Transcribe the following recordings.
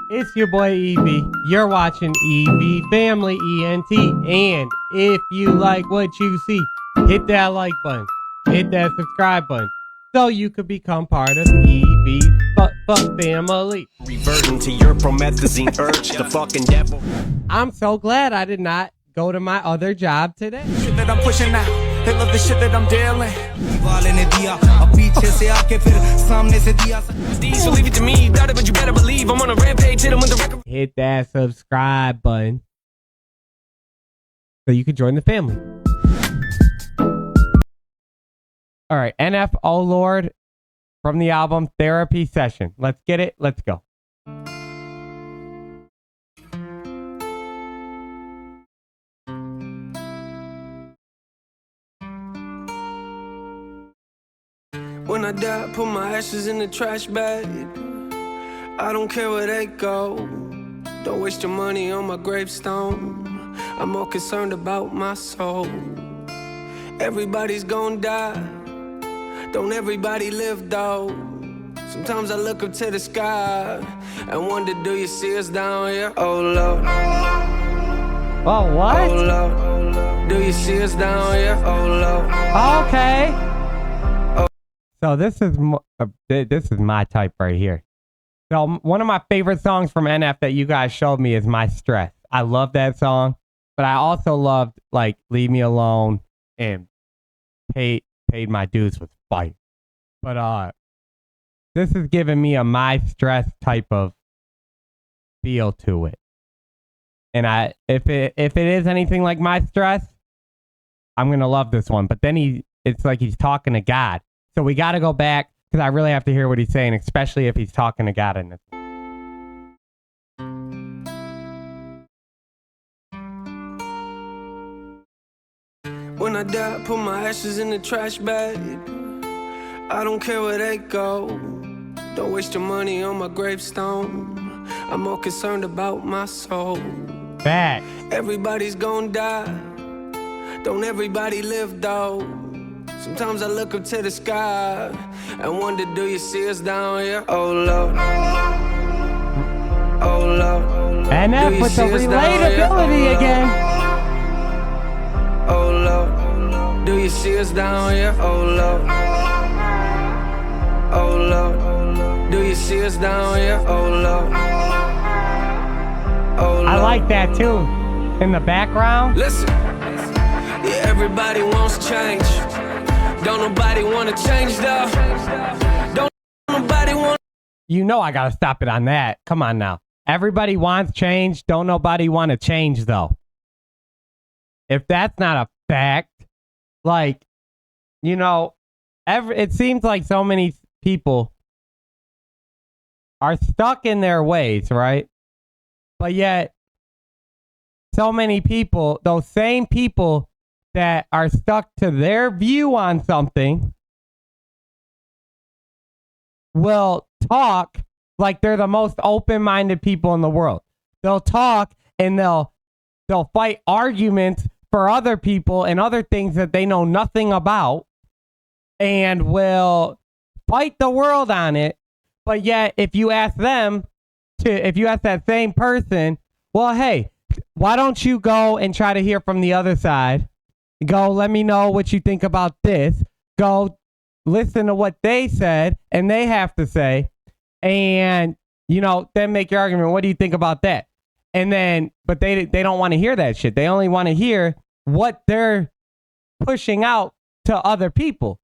It's your boy Evie. You're watching EVFamilyEnt. And if you like what you see, hit that like button. Hit that subscribe button so you could become part of Evie's family. Reverting to your promethazine urge, the fucking devil. I'm so glad I did not go to my other job today. Shit that I'm pushing out, they love the shit that I'm dealing. So leave it to me, doubt it, but you better believe I'm on a rampage. Hit 'em with the record. Hit that subscribe button so you can join the family. All right, NF Oh Lord from the album Therapy Session. Let's get it. Let's go. When I die, put my ashes in the trash bag. I don't care where they go. Don't waste your money on my gravestone. I'm more concerned about my soul. Everybody's gonna die. Don't everybody live though? Sometimes I look up to the sky and wonder, do you see us down here? Oh Lord. Oh, what? Oh Lord. Do you see us down here? Oh Lord. Okay. So this is my type right here. So one of my favorite songs from NF that you guys showed me is My Stress. I love that song, but I also loved like Leave Me Alone and Paid My Dues with Fight. But this is giving me a My Stress type of feel to it. And if it is anything like My Stress, I'm gonna love this one. But then it's like he's talking to God. So we got to go back because I really have to hear what he's saying, especially if he's talking to God in this. When I die, put my ashes in the trash bag. I don't care where they go. Don't waste your money on my gravestone. I'm more concerned about my soul. Back. Everybody's gonna die. Don't everybody live though? Sometimes I look up to the sky and wonder, do you see us down here? Oh Lord. Oh Lord. NF with the relatability again. Oh Lord. Do you see us down here? Oh Lord. Oh Lord. Do you see us down here? Oh Lord. Oh Lord. I like that too. In the background. Listen. Yeah, everybody wants change. Don't nobody wanna change though. Don't nobody wanna. You know I gotta stop it on that. Come on now. Everybody wants change. Don't nobody want to change though. If that's not a fact, like, you know, it seems like so many people are stuck in their ways, right? But yet, so many people, those same people that are stuck to their view on something will talk like they're the most open-minded people in the world. They'll talk and they'll fight arguments for other people and other things that they know nothing about and will fight the world on it. But yet, if you ask that same person, well, hey, why don't you go and try to hear from the other side? Go, let me know what you think about this. Go listen to what they said and they have to say. And, you know, then make your argument. What do you think about that? And then, but they don't want to hear that shit. They only want to hear what they're pushing out to other people.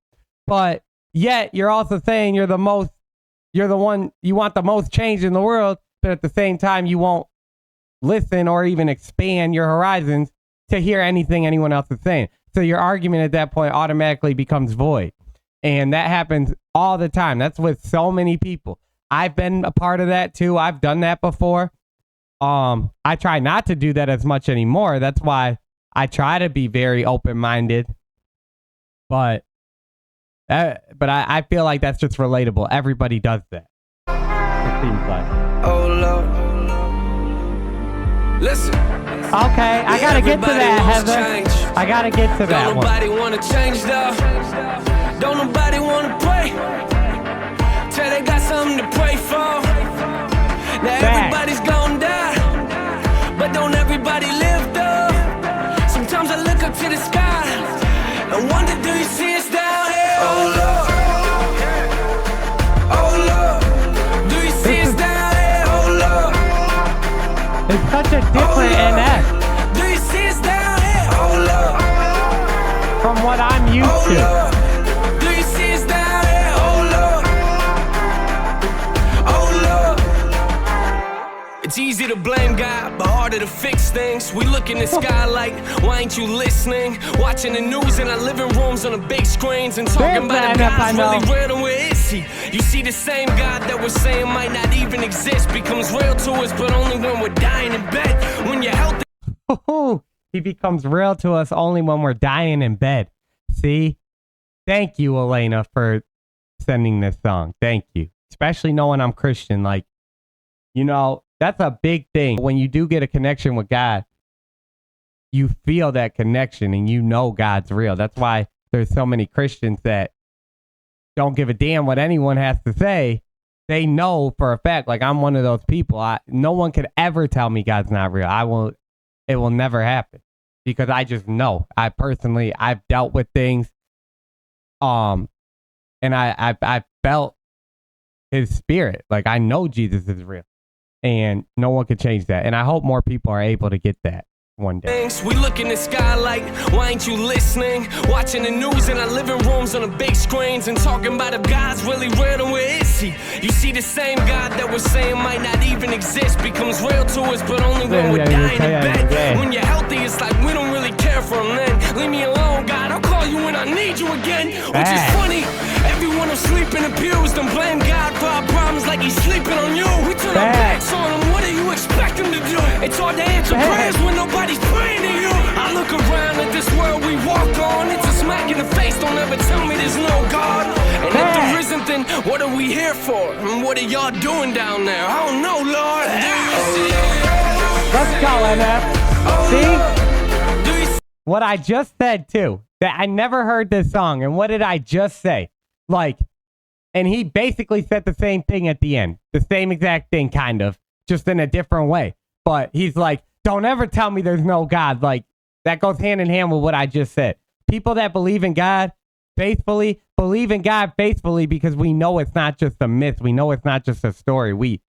But yet you're also saying you're the one, you want the most change in the world. But at the same time, you won't listen or even expand your horizons to hear anything anyone else is saying. So your argument at that point automatically becomes void. And that happens all the time. That's with so many people. I've been a part of that too. I've done that before. I try not to do that as much anymore. That's why I try to be very open-minded. But I feel like that's just relatable. Everybody does that. It seems like. Oh Lord. Listen. Okay, I gotta get to that, Heather. I gotta get to that one. Don't nobody wanna change though. Don't nobody wanna pray. Tell they got something to pray for. Now everybody's gonna die, but don't everybody live though? Sometimes I look up to the sky and wonder, do you see us down here? Oh Lord, oh Lord, do you see us down here? Oh Lord, it's such a different NF do you see us down here? Oh Lord, from what I'm used oh to. Lord, do you see us down here? Oh Lord, oh Lord. It's easy to blame God, but harder to fix things. We look in the sky like, why ain't you listening? Watching the news in our living rooms on the big screens and talking about a God's really real, and where is he? You see, the same God that we're saying might not even exist becomes real to us, but only when we're dying in bed. When you're healthy, He becomes real to us only when we're dying in bed. See? Thank you, Elena, for sending this song. Thank you. Especially knowing I'm Christian. Like, you know, that's a big thing. When you do get a connection with God, you feel that connection and you know God's real. That's why there's so many Christians that don't give a damn what anyone has to say. They know for a fact, like I'm one of those people. No one could ever tell me God's not real. It will never happen because I just know. I've dealt with things. And I felt his spirit. Like I know Jesus is real. And no one could change that. And I hope more people are able to get that one day. we look in the sky like, why ain't you listening? Watching the news in our living rooms on the big screens and talking about if God's really real, and where is he? You see, the same God that we're saying might not even exist becomes real to us, but only when we're dying in bed. When you're healthy, it's like we don't really care for him then. Leave me alone, God, I'll call you when I need you again. Which is funny, everyone will sleep in the pews, then blame God for our problems like he's sleeping on you. We turn our backs on him, what do you expect him to do? It's hard to answer prayers when nobody's praying to you. I look around at this world we walk on, it's a smack in the face, don't ever tell me there's no God. And if there isn't, then what are we here for? And what are y'all doing down there? I don't know, Lord. Do you see? Let's go, NF. See? What I just said, too. That I never heard this song. And what did I just say? Like, and he basically said the same thing at the end. The same exact thing, kind of. Just in a different way. But he's like, don't ever tell me there's no God. Like, that goes hand in hand with what I just said. People that believe in God faithfully, believe in God faithfully because we know it's not just a myth. We know it's not just a story. We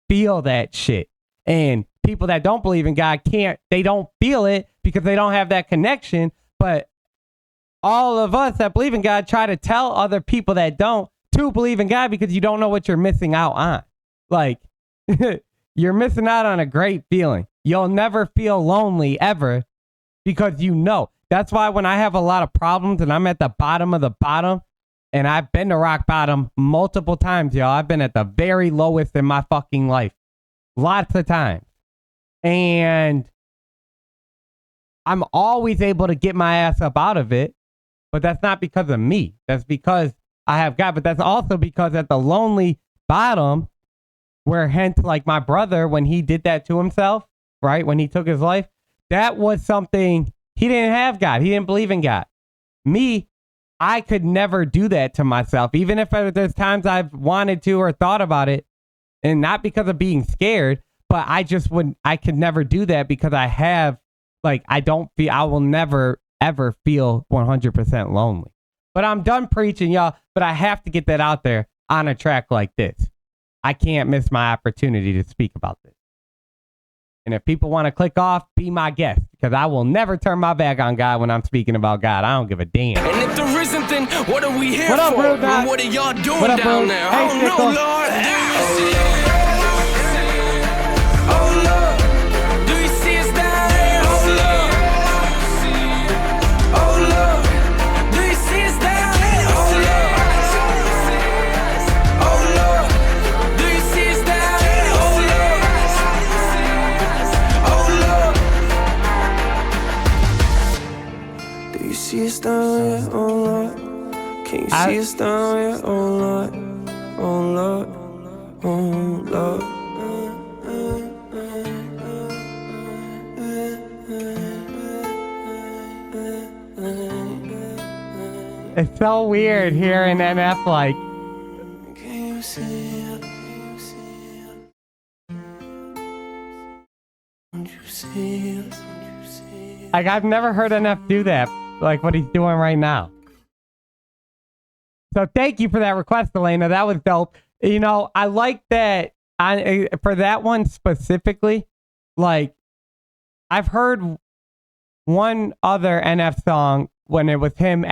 feel that shit. And people that don't believe in God they don't feel it because they don't have that connection. But all of us that believe in God try to tell other people that don't to believe in God because you don't know what you're missing out on. Like, you're missing out on a great feeling. You'll never feel lonely ever because you know. That's why when I have a lot of problems and I'm at the bottom of the bottom, and I've been to rock bottom multiple times, y'all. I've been at the very lowest in my fucking life. Lots of times. And I'm always able to get my ass up out of it. But that's not because of me. That's because I have God. But that's also because at the lonely bottom, where hence like my brother, when he did that to himself, right? When he took his life, that was something, he didn't have God. He didn't believe in God. Me, I could never do that to myself. Even if there's times I've wanted to or thought about it, and not because of being scared, but I could never do that because I will never ever feel 100% lonely. But I'm done preaching, y'all, but I have to get that out there on a track like this. I can't miss my opportunity to speak about this. And if people want to click off, be my guest, because I will never turn my back on God when I'm speaking about God. I don't give a damn. And if there isn't, then what are we here for? Rude, and what are y'all doing down there? I don't know, Lord. Do you see? Oh, Lord. Do you see us down here? Oh, Lord. Oh, Lord. Do you see us down here? Oh, Lord. Oh, Lord. Do you see us down here? Oh, Lord. Oh, Lord. Do you see us down here? Oh, Lord. Can you see us down here? Oh, Lord. Oh, Lord. Oh, Lord. It's so weird hearing NF like, Can you see it? Like, I've never heard NF do that, like what he's doing right now. So thank you for that request, Elena. That was dope. You know, I like that. For that one specifically, like, I've heard one other NF song when it was him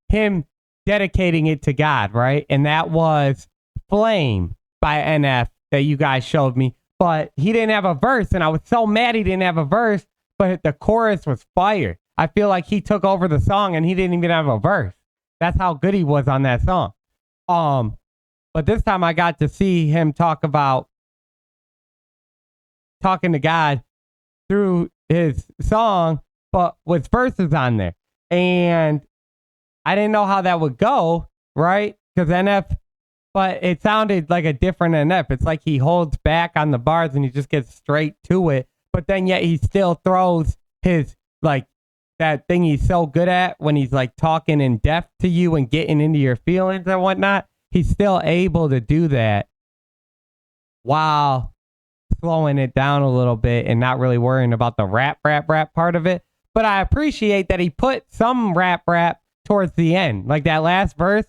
him dedicating it to God, right? And that was Flame by NF that you guys showed me. But he didn't have a verse, and I was so mad he didn't have a verse, but the chorus was fire. I feel like he took over the song and he didn't even have a verse. That's how good he was on that song. But this time I got to see him talking to God through his song, but with verses on there. And I didn't know how that would go, right? Because NF, but it sounded like a different NF. It's like he holds back on the bars and he just gets straight to it. But then yet he still throws his, like, that thing he's so good at when he's like talking in depth to you and getting into your feelings and whatnot. He's still able to do that while slowing it down a little bit and not really worrying about the rap part of it. But I appreciate that he put some rap towards the end. Like that last verse,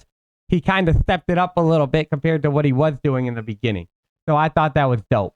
he kind of stepped it up a little bit compared to what he was doing in the beginning. So I thought that was dope.